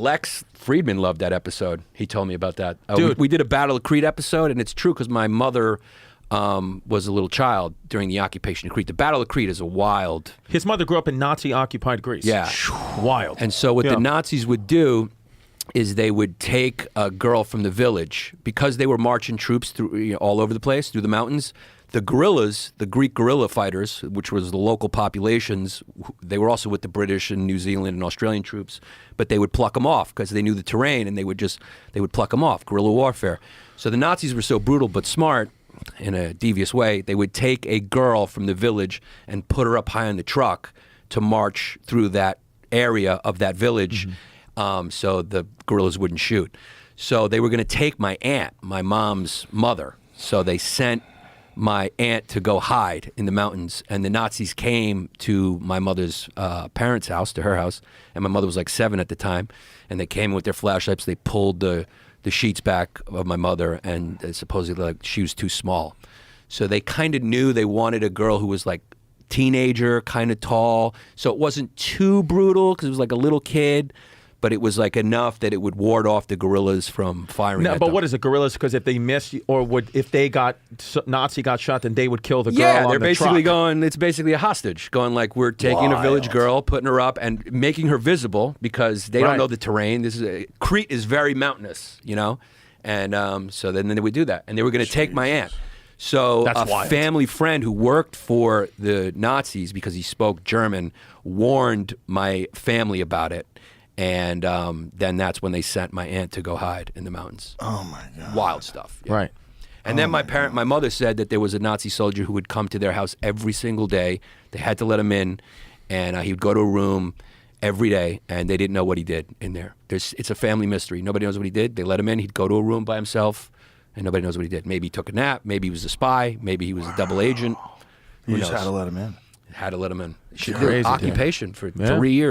Lex Friedman loved that episode. He told me about that. Dude. We did a Battle of Crete episode, and it's true because my mother was a little child during the occupation of Crete. The Battle of Crete is a wild... His mother grew up in Nazi-occupied Greece. Yeah. Wild. And so what the Nazis would do is they would take a girl from the village, because they were marching troops through all over the place, through the mountains. The guerrillas, the Greek guerrilla fighters, which was the local populations, they were also with the British and New Zealand and Australian troops, but they would pluck them off because they knew the terrain, and they would pluck them off, guerrilla warfare. So the Nazis were so brutal but smart, in a devious way, they would take a girl from the village and put her up high on the truck to march through that area of that village, so the guerrillas wouldn't shoot. So they were going to take my aunt, my mom's mother. So they sent my aunt to go hide in the mountains, and the Nazis came to my mother's parents' house, to her house, and my mother was like 7 at the time, and they came with their flashlights. They pulled the sheets back of my mother, and supposedly like she was too small. So they kind of knew they wanted a girl who was like teenager, kind of tall. So it wasn't too brutal because it was like a little kid, but it was like enough that it would ward off the guerrillas from firing at But them. what is the guerrillas? Because if they missed, or if they got Nazi got shot, then they would kill the girl. Yeah, on they're the basically truck. going. It's basically a hostage, going like we're taking a village girl, putting her up, and making her visible because they don't know the terrain. Crete is very mountainous, and so then they would do that, and they were going to take my aunt. So That's a wild. family friend who worked for the Nazis because he spoke German warned my family about it. And then that's when they sent my aunt to go hide in the mountains. Oh my God! Wild stuff. Yeah. Right. And then my mother said that there was a Nazi soldier who would come to their house every single day. They had to let him in, and he would go to a room every day, and they didn't know what he did in there. It's a family mystery. Nobody knows what he did. They let him in. He'd go to a room by himself, and nobody knows what he did. Maybe he took a nap. Maybe he was a spy. Maybe he was a double agent. You Who just knows? had to let him in. Had to let him in. Crazy, Occupation for Yeah. 3 years.